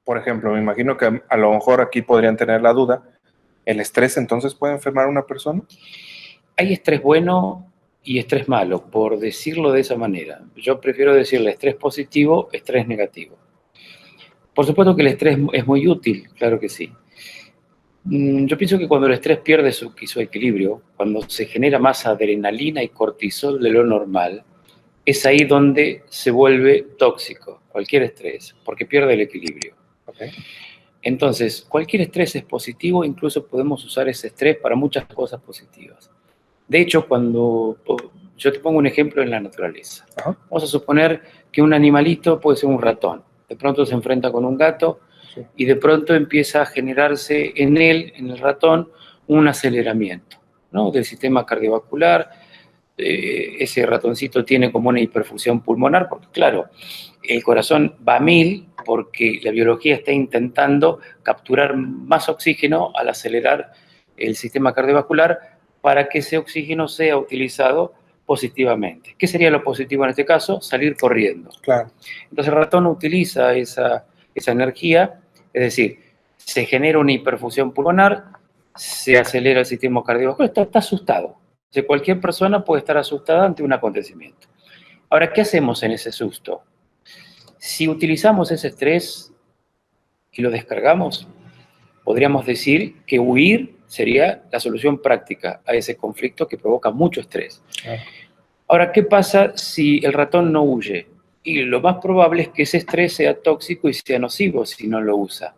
Por ejemplo, me imagino que a lo mejor aquí podrían tener la duda, ¿el estrés entonces puede enfermar a una persona? Hay estrés bueno y estrés malo, por decirlo de esa manera. Yo prefiero decirle estrés positivo, estrés negativo. Por supuesto que el estrés es muy útil, claro que sí. Yo pienso que cuando el estrés pierde su equilibrio, cuando se genera más adrenalina y cortisol de lo normal, es ahí donde se vuelve tóxico, cualquier estrés, porque pierde el equilibrio. Okay. Entonces, cualquier estrés es positivo, incluso podemos usar ese estrés para muchas cosas positivas. De hecho, yo te pongo un ejemplo en la naturaleza. Ajá. Vamos a suponer que un animalito puede ser un ratón. De pronto se enfrenta con un gato y de pronto empieza a generarse en él, en el ratón, un aceleramiento, ¿no?, del sistema cardiovascular. Ese ratoncito tiene como una hiperfusión pulmonar, porque claro, el corazón va a 1000 porque la biología está intentando capturar más oxígeno al acelerar el sistema cardiovascular para que ese oxígeno sea utilizado positivamente. ¿Qué sería lo positivo en este caso? Salir corriendo. Claro. Entonces el ratón utiliza esa energía, es decir, se genera una hiperfusión pulmonar, se acelera el sistema cardiovascular, está asustado. O sea, cualquier persona puede estar asustada ante un acontecimiento. Ahora, ¿qué hacemos en ese susto? Si utilizamos ese estrés y lo descargamos, podríamos decir que huir sería la solución práctica a ese conflicto que provoca mucho estrés. Ahora, ¿qué pasa si el ratón no huye? Y lo más probable es que ese estrés sea tóxico y sea nocivo si no lo usa.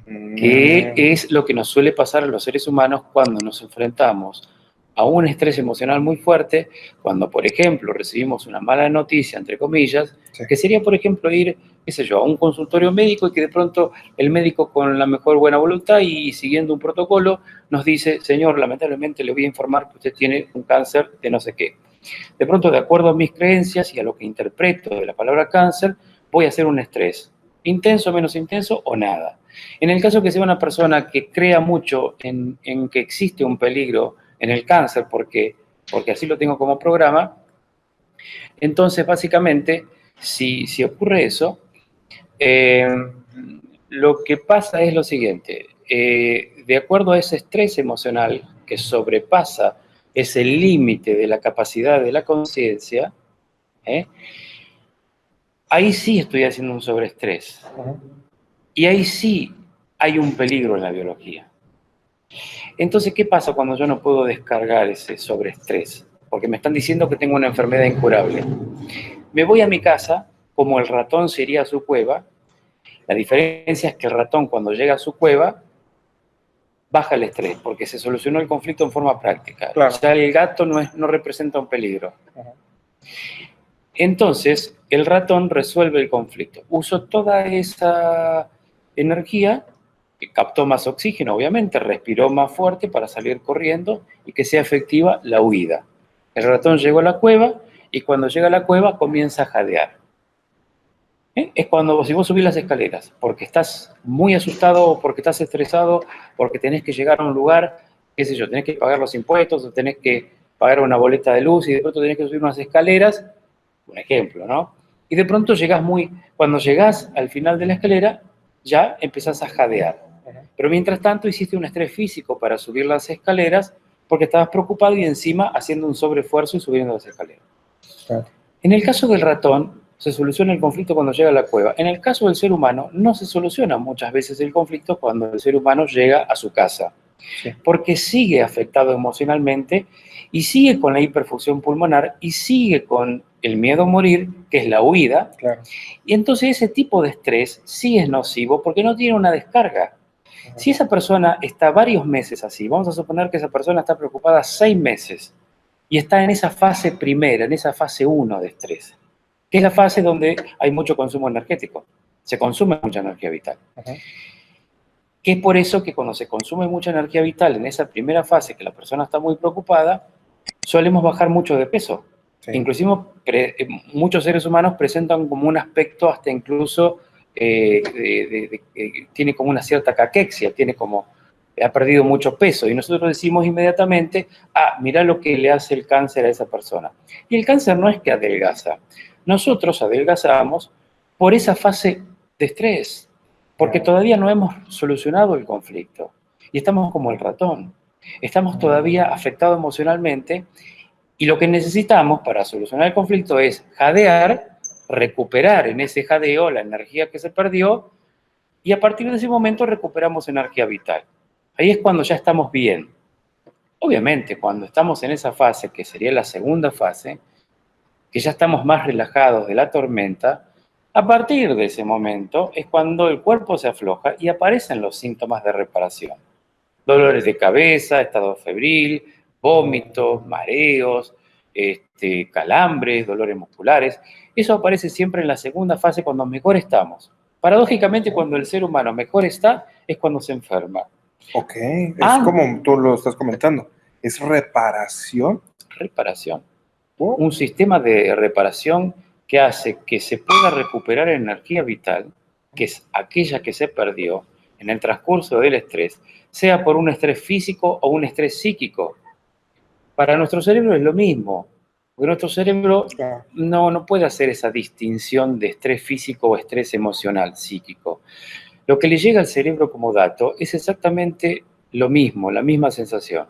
¿Qué es lo que nos suele pasar a los seres humanos cuando nos enfrentamos a un estrés emocional muy fuerte? Cuando, por ejemplo, recibimos una mala noticia, entre comillas, que sería, por ejemplo, ir, qué sé yo, a un consultorio médico y que de pronto el médico, con la mejor buena voluntad y siguiendo un protocolo, nos dice: señor, lamentablemente le voy a informar que usted tiene un cáncer de no sé qué. De pronto, de acuerdo a mis creencias y a lo que interpreto de la palabra cáncer, voy a hacer un estrés. Intenso, menos intenso o nada. En el caso que sea una persona que crea mucho en que existe un peligro en el cáncer, porque así lo tengo como programa, entonces básicamente, si ocurre eso, lo que pasa es lo siguiente: de acuerdo a ese estrés emocional que sobrepasa ese límite de la capacidad de la conciencia, ahí sí estoy haciendo un sobreestrés. Y ahí sí hay un peligro en la biología. Entonces, ¿qué pasa cuando yo no puedo descargar ese sobreestrés? Porque me están diciendo que tengo una enfermedad incurable. Me voy a mi casa, como el ratón se iría a su cueva. La diferencia es que el ratón, cuando llega a su cueva, baja el estrés, porque se solucionó el conflicto en forma práctica. Claro. O sea, el gato no representa un peligro. Entonces, el ratón resuelve el conflicto. Usó toda esa energía, que captó más oxígeno, obviamente, respiró más fuerte para salir corriendo y que sea efectiva la huida. El ratón llegó a la cueva y cuando llega a la cueva comienza a jadear. Es cuando, si vos subís las escaleras, porque estás muy asustado, o porque estás estresado, porque tenés que llegar a un lugar, qué sé yo, tenés que pagar los impuestos, o tenés que pagar una boleta de luz y de pronto tenés que subir unas escaleras, un ejemplo, ¿no? Y de pronto cuando llegás al final de la escalera, ya empezás a jadear. Pero mientras tanto hiciste un estrés físico para subir las escaleras porque estabas preocupado y encima haciendo un sobreesfuerzo y subiendo las escaleras. Claro. En el caso del ratón, se soluciona el conflicto cuando llega a la cueva. En el caso del ser humano, no se soluciona muchas veces el conflicto cuando el ser humano llega a su casa. Sí. Porque sigue afectado emocionalmente y sigue con la hiperfusión pulmonar y sigue con el miedo a morir, que es la huida. Claro. Y entonces ese tipo de estrés sí es nocivo porque no tiene una descarga. Si esa persona está varios meses así, vamos a suponer que esa persona está preocupada 6 meses y está en esa fase primera, en esa fase 1 de estrés, que es la fase donde hay mucho consumo energético, se consume mucha energía vital. Que es por eso que cuando se consume mucha energía vital en esa primera fase, que la persona está muy preocupada, solemos bajar mucho de peso. Sí. Inclusive muchos seres humanos presentan como un aspecto hasta incluso, tiene como una cierta caquexia, ha perdido mucho peso, y nosotros decimos inmediatamente: mirá lo que le hace el cáncer a esa persona. Y el cáncer no es que adelgaza, nosotros adelgazamos por esa fase de estrés, porque todavía no hemos solucionado el conflicto y estamos como el ratón. Estamos todavía afectados emocionalmente y lo que necesitamos para solucionar el conflicto es jadear, recuperar en ese jadeo la energía que se perdió y a partir de ese momento recuperamos energía vital. Ahí es cuando ya estamos bien. Obviamente, cuando estamos en esa fase, que sería la segunda fase, que ya estamos más relajados de la tormenta, a partir de ese momento es cuando el cuerpo se afloja y aparecen los síntomas de reparación. Dolores de cabeza, estado febril, vómitos, mareos, calambres, dolores musculares. Eso aparece siempre en la segunda fase cuando mejor estamos. Paradójicamente, cuando el ser humano mejor está, es cuando se enferma. Ok, es como tú lo estás comentando. ¿Es reparación? Reparación. Un sistema de reparación que hace que se pueda recuperar energía vital, que es aquella que se perdió en el transcurso del estrés, sea por un estrés físico o un estrés psíquico. Para nuestro cerebro es lo mismo, porque nuestro cerebro no puede hacer esa distinción de estrés físico o estrés emocional, psíquico. Lo que le llega al cerebro como dato es exactamente lo mismo, la misma sensación.